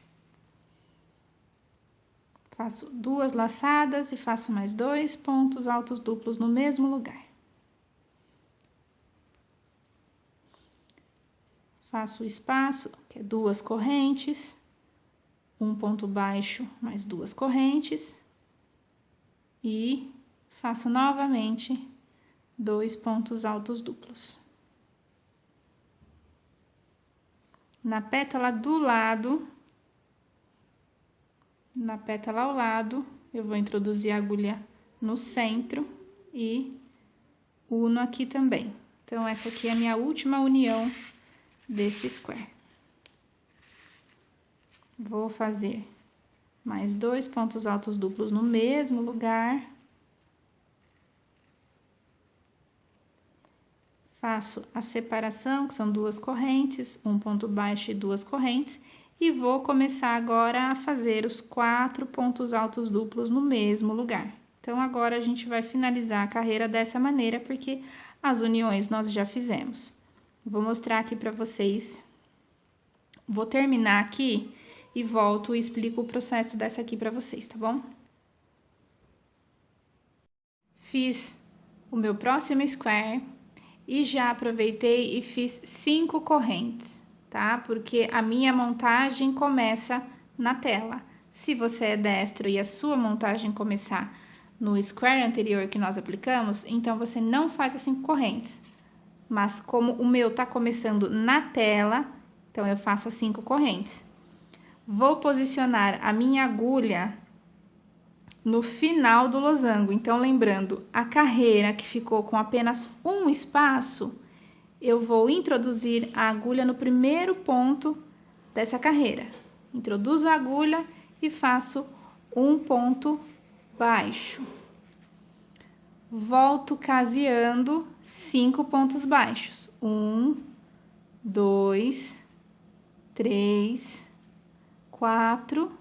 Faço 2 laçadas e faço mais 2 pontos altos duplos no mesmo lugar. Faço o espaço, que é 2 correntes, um ponto baixo mais 2 correntes. E faço novamente 2 pontos altos duplos. Na pétala do lado, na pétala ao lado, eu vou introduzir a agulha no centro e uno aqui também. Então, essa aqui é a minha última união desse square. Vou fazer mais 2 pontos altos duplos no mesmo lugar. Faço a separação, que são 2 correntes, um ponto baixo e 2 correntes, e vou começar agora a fazer os 4 pontos altos duplos no mesmo lugar. Então, agora a gente vai finalizar a carreira dessa maneira, porque as uniões nós já fizemos. Vou mostrar aqui para vocês. Vou terminar aqui e volto e explico o processo dessa aqui para vocês, tá bom? Fiz o meu próximo square e já aproveitei e fiz 5 correntes, tá? Porque a minha montagem começa na tela. Se você é destro e a sua montagem começar no square anterior que nós aplicamos, então você não faz as 5 correntes. Mas como o meu tá começando na tela, então eu faço as 5 correntes. Vou posicionar a minha agulha no final do losango. Então, lembrando, a carreira que ficou com apenas um espaço, eu vou introduzir a agulha no primeiro ponto dessa carreira. Introduzo a agulha e faço um ponto baixo. Volto caseando 5 pontos baixos. 1, 2, 3, 4,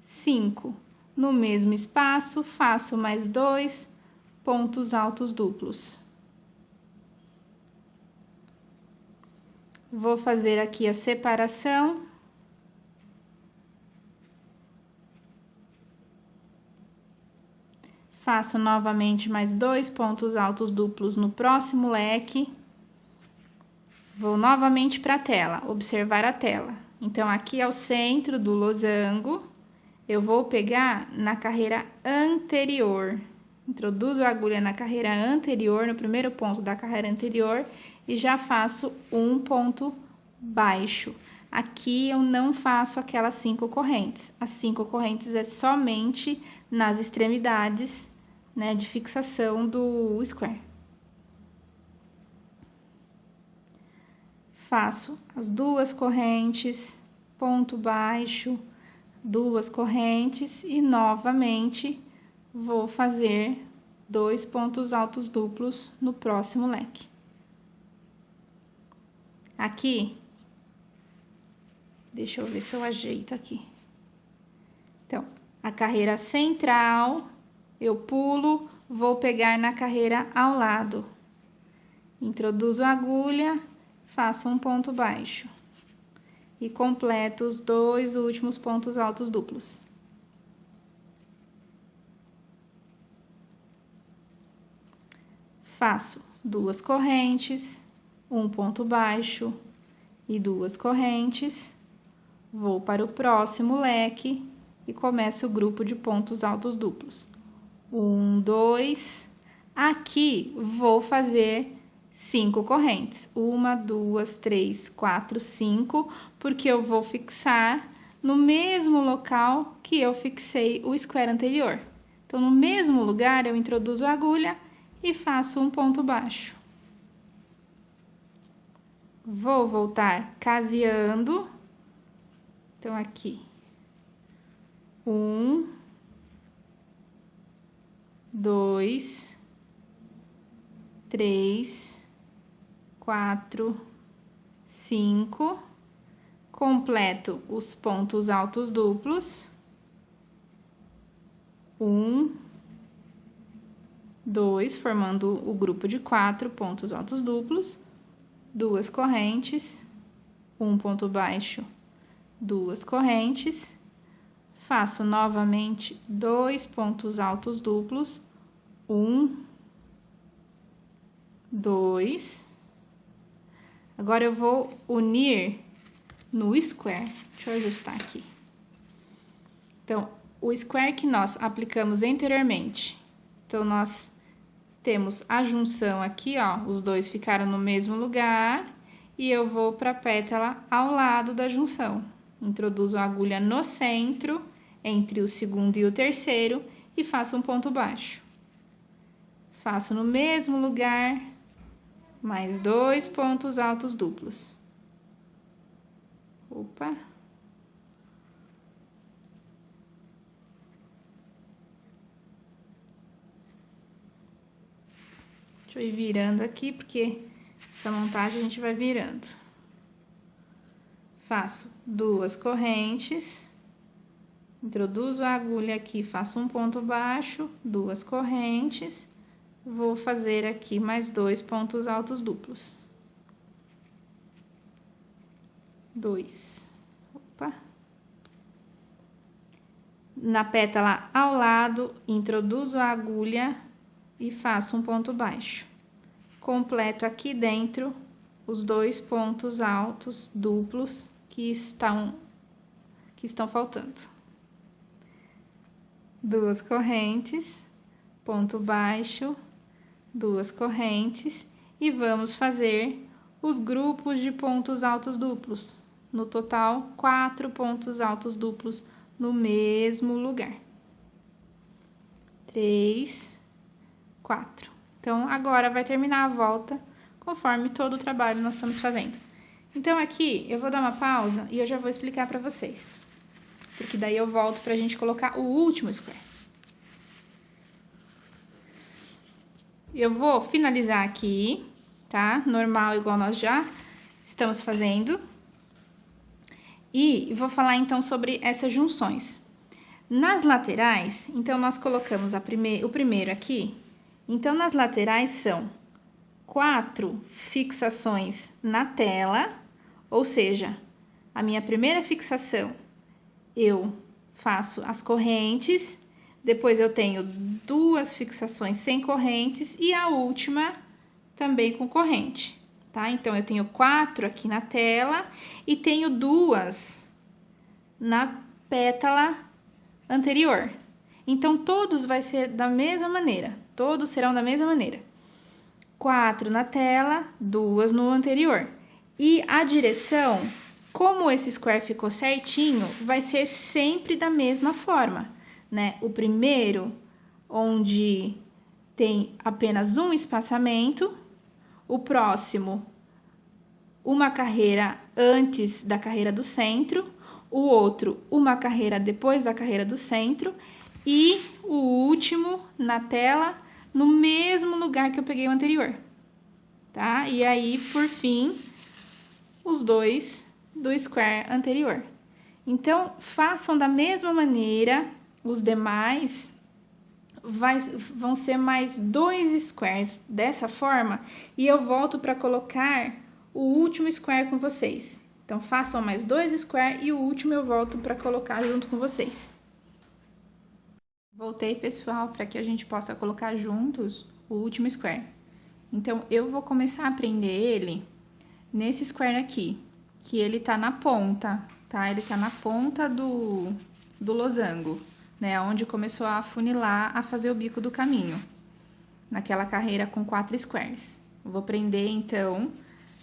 5. No mesmo espaço, faço mais 2 pontos altos duplos. Vou fazer aqui a separação. Faço novamente mais 2 pontos altos duplos no próximo leque. Vou novamente para a tela, observar a tela. Então, aqui é o centro do losango. Eu vou pegar na carreira anterior. Introduzo a agulha na carreira anterior, no primeiro ponto da carreira anterior, e já faço um ponto baixo. Aqui eu não faço aquelas 5 correntes. As 5 correntes é somente nas extremidades, né, de fixação do square. Faço as 2 correntes, ponto baixo, 2 correntes e novamente vou fazer 2 pontos altos duplos no próximo leque. Aqui, deixa eu ver se eu ajeito aqui. Então, a carreira central, eu pulo, vou pegar na carreira ao lado. Introduzo a agulha, faço um ponto baixo. E completo os 2 últimos pontos altos duplos. Faço 2 correntes, um ponto baixo e 2 correntes. Vou para o próximo leque e começo o grupo de pontos altos duplos. 1, 2. Aqui vou fazer 5 correntes. 1, 2, 3, 4, 5, porque eu vou fixar no mesmo local que eu fixei o square anterior. Então, no mesmo lugar, eu introduzo a agulha e faço um ponto baixo. Vou voltar caseando. Então, aqui. 1, 2, 3, 4, 5, completo os pontos altos duplos, 1, 2, formando o grupo de 4 pontos altos duplos, 2 correntes, um ponto baixo, 2 correntes, faço novamente 2 pontos altos duplos, 1, 2. Agora, eu vou unir no square. Deixa eu ajustar aqui. Então, o square que nós aplicamos anteriormente. Então, nós temos a junção aqui, ó. Os dois ficaram no mesmo lugar. E eu vou para a pétala ao lado da junção. Introduzo a agulha no centro, entre o segundo e o terceiro, e faço um ponto baixo. Faço no mesmo lugar mais 2 pontos altos duplos. Opa! Deixa eu ir virando aqui, porque essa montagem a gente vai virando. Faço 2 correntes, introduzo a agulha aqui, faço um ponto baixo, 2 correntes, vou fazer aqui mais 2 pontos altos duplos. 2. Opa. Na pétala ao lado, introduzo a agulha e faço um ponto baixo. Completo aqui dentro os 2 pontos altos duplos que estão faltando. 2 correntes, ponto baixo, 2 correntes e vamos fazer os grupos de pontos altos duplos. No total, 4 pontos altos duplos no mesmo lugar. 3, 4. Então, agora vai terminar a volta conforme todo o trabalho nós estamos fazendo. Então, aqui eu vou dar uma pausa e eu já vou explicar para vocês. Porque daí eu volto pra gente colocar o último square. Eu vou finalizar aqui, tá? Normal, igual nós já estamos fazendo. E vou falar então sobre essas junções. Nas laterais, então nós colocamos o primeiro aqui. Então, nas laterais são 4 fixações na tela, ou seja, a minha primeira fixação, eu faço as correntes, depois eu tenho 2 fixações sem correntes e a última também com corrente, tá? Então, eu tenho 4 aqui na tela e tenho 2 na pétala anterior. Então, todos vai ser da mesma maneira, todos serão da mesma maneira. 4 na tela, 2 no anterior. E a direção, como esse square ficou certinho, vai ser sempre da mesma forma, né? O primeiro, onde tem apenas um espaçamento, o próximo, uma carreira antes da carreira do centro, o outro, uma carreira depois da carreira do centro, e o último na tela, no mesmo lugar que eu peguei o anterior, tá? E aí, por fim, os 2 do square anterior. Então, façam da mesma maneira, os demais vão ser mais 2 squares dessa forma, e eu volto para colocar o último square com vocês. Então, façam mais 2 square e o último eu volto para colocar junto com vocês. Voltei, pessoal, para que a gente possa colocar juntos o último square. Então, eu vou começar a prender ele nesse square aqui, que ele tá na ponta, tá? Ele tá na ponta do losango, né? Onde começou a afunilar, a fazer o bico do caminho, naquela carreira com 4 squares. Eu vou prender, então,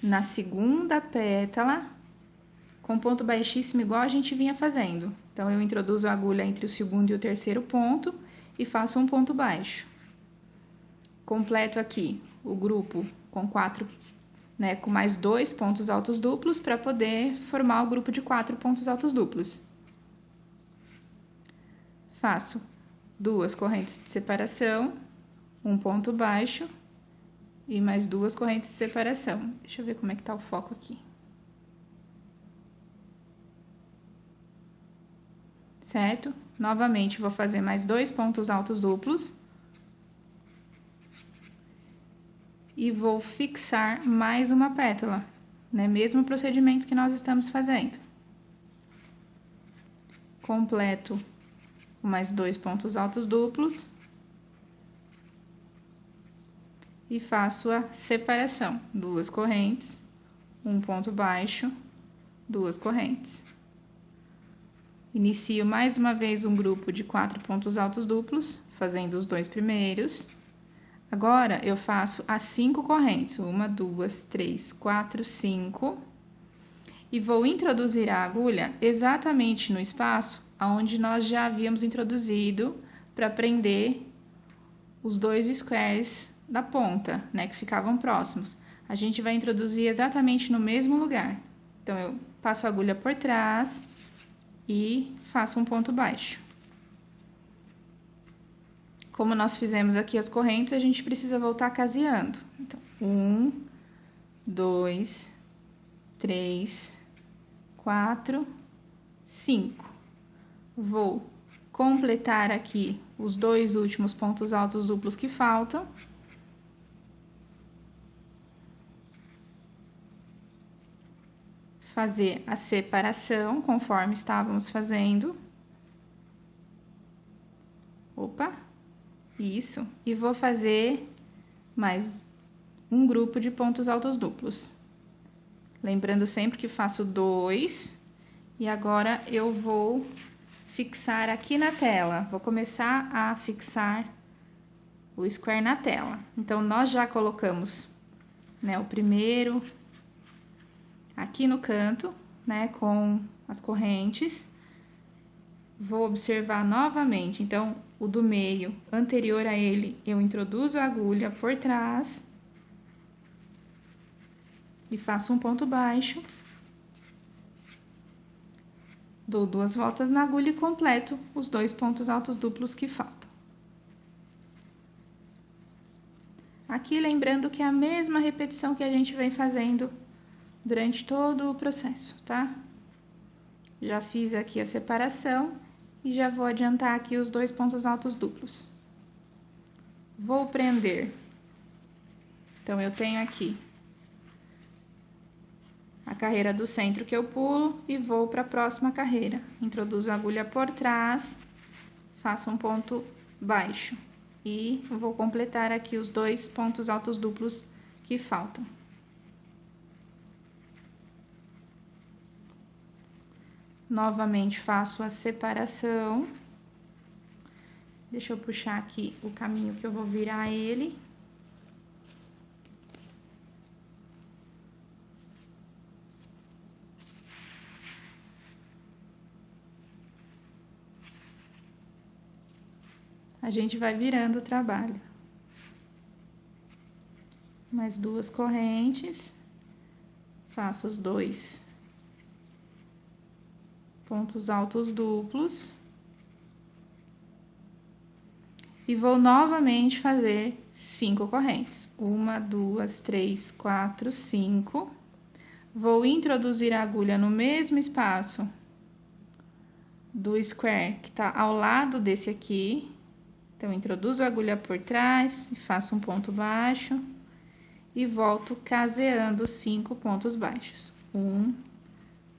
na segunda pétala, com ponto baixíssimo, igual a gente vinha fazendo. Então, eu introduzo a agulha entre o segundo e o terceiro ponto e faço um ponto baixo. Completo aqui o grupo com 4, né, com mais 2 pontos altos duplos para poder formar o grupo de 4 pontos altos duplos. Faço 2 correntes de separação, um ponto baixo e mais 2 correntes de separação. Deixa eu ver como é que tá o foco aqui. Certo? Novamente, vou fazer mais 2 pontos altos duplos. E vou fixar mais uma pétala, né? Mesmo procedimento que nós estamos fazendo. Completo com mais 2 pontos altos duplos. E faço a separação. 2 correntes, um ponto baixo, 2 correntes. Inicio mais uma vez um grupo de 4 pontos altos duplos, fazendo os 2 primeiros. Agora, eu faço as 5 correntes, 1, 2, 3, 4, 5, e vou introduzir a agulha exatamente no espaço onde nós já havíamos introduzido para prender os 2 squares da ponta, né, que ficavam próximos. A gente vai introduzir exatamente no mesmo lugar. Então, eu passo a agulha por trás e faço um ponto baixo. Como nós fizemos aqui as correntes, a gente precisa voltar caseando. Então, 1, 2, 3, 4, 5. Vou completar aqui os 2 últimos pontos altos duplos que faltam. Fazer a separação conforme estávamos fazendo. Opa, isso. E vou fazer mais um grupo de pontos altos duplos. Lembrando sempre que faço 2. E agora eu vou fixar aqui na tela. Vou começar a fixar o square na tela. Então, nós já colocamos, né, o primeiro aqui no canto, né, com as correntes. Vou observar novamente. Então, o do meio, anterior a ele, eu introduzo a agulha por trás e faço um ponto baixo. Dou 2 voltas na agulha e completo os 2 pontos altos duplos que faltam. Aqui, lembrando que é a mesma repetição que a gente vem fazendo durante todo o processo, tá? Já fiz aqui a separação e já vou adiantar aqui os 2 pontos altos duplos. Vou prender. Então, eu tenho aqui a carreira do centro que eu pulo e vou para a próxima carreira. Introduzo a agulha por trás, faço um ponto baixo e vou completar aqui os 2 pontos altos duplos que faltam. Novamente faço a separação. Deixa eu puxar aqui o caminho que eu vou virar ele. A gente vai virando o trabalho. Mais 2 correntes. Faço os 2 pontos altos duplos. E vou novamente fazer 5 correntes. 1, 2, 3, 4, 5. Vou introduzir a agulha no mesmo espaço do square que tá ao lado desse aqui. Então, introduzo a agulha por trás e faço um ponto baixo e volto caseando 5 pontos baixos. 1,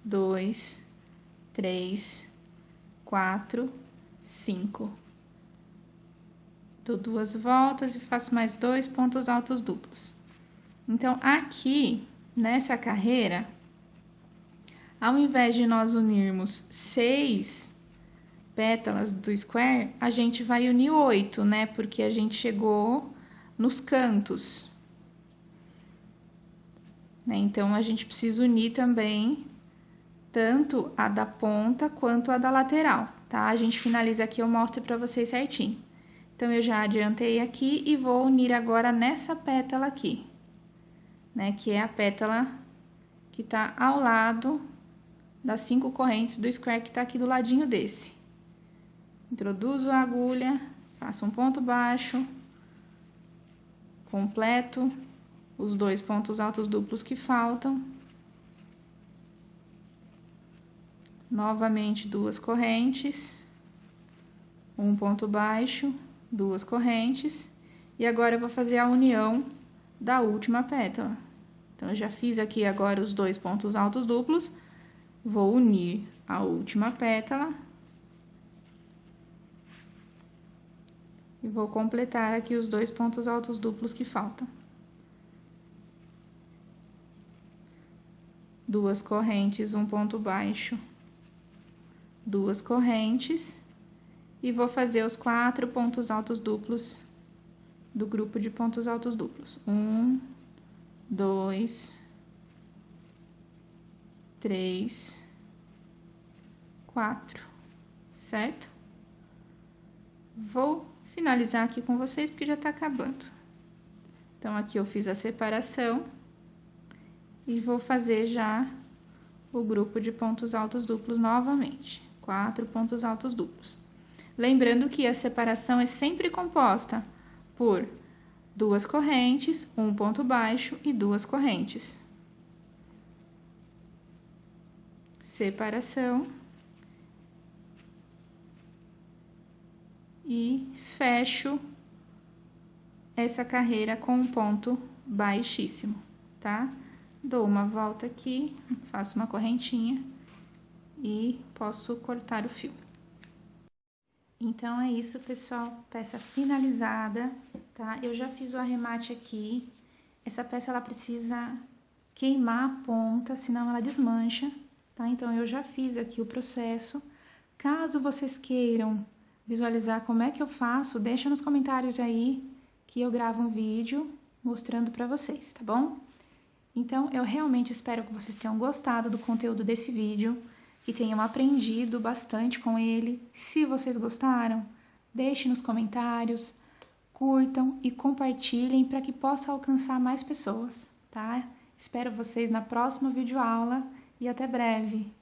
2, 3, 4, 5. Dou 2 voltas e faço mais 2 pontos altos duplos. Então, aqui, nessa carreira, ao invés de nós unirmos 6 pétalas do square, a gente vai unir 8, né? Porque a gente chegou nos cantos, né? Então, a gente precisa unir também tanto a da ponta quanto a da lateral, tá? A gente finaliza aqui, eu mostro pra vocês certinho. Então, eu já adiantei aqui e vou unir agora nessa pétala aqui, né? Que é a pétala que tá ao lado das 5 correntes do square que tá aqui do ladinho desse. Introduzo a agulha, faço um ponto baixo, completo os 2 pontos altos duplos que faltam. Novamente 2 correntes, um ponto baixo, 2 correntes. E agora eu vou fazer a união da última pétala. Então, eu já fiz aqui agora os 2 pontos altos duplos, vou unir a última pétala. E vou completar aqui os 2 pontos altos duplos que faltam. 2 correntes, um ponto baixo, 2 correntes. E vou fazer os 4 pontos altos duplos do grupo de pontos altos duplos. 1, 2, 3, 4, certo? Vou finalizar aqui com vocês, porque já tá acabando. Então, aqui eu fiz a separação e vou fazer já o grupo de pontos altos duplos novamente. 4 pontos altos duplos. Lembrando que a separação é sempre composta por 2 correntes, um ponto baixo e 2 correntes. Separação. E fecho essa carreira com um ponto baixíssimo, tá? Dou uma volta aqui, faço uma correntinha e posso cortar o fio. Então, é isso, pessoal, peça finalizada, tá? Eu já fiz o arremate aqui, essa peça, ela precisa queimar a ponta, senão ela desmancha, tá? Então, eu já fiz aqui o processo. Caso vocês queiram visualizar como é que eu faço, deixa nos comentários aí, que eu gravo um vídeo mostrando pra vocês, tá bom? Então, eu realmente espero que vocês tenham gostado do conteúdo desse vídeo, que tenham aprendido bastante com ele. Se vocês gostaram, deixem nos comentários, curtam e compartilhem para que possa alcançar mais pessoas, tá? Espero vocês na próxima videoaula e até breve!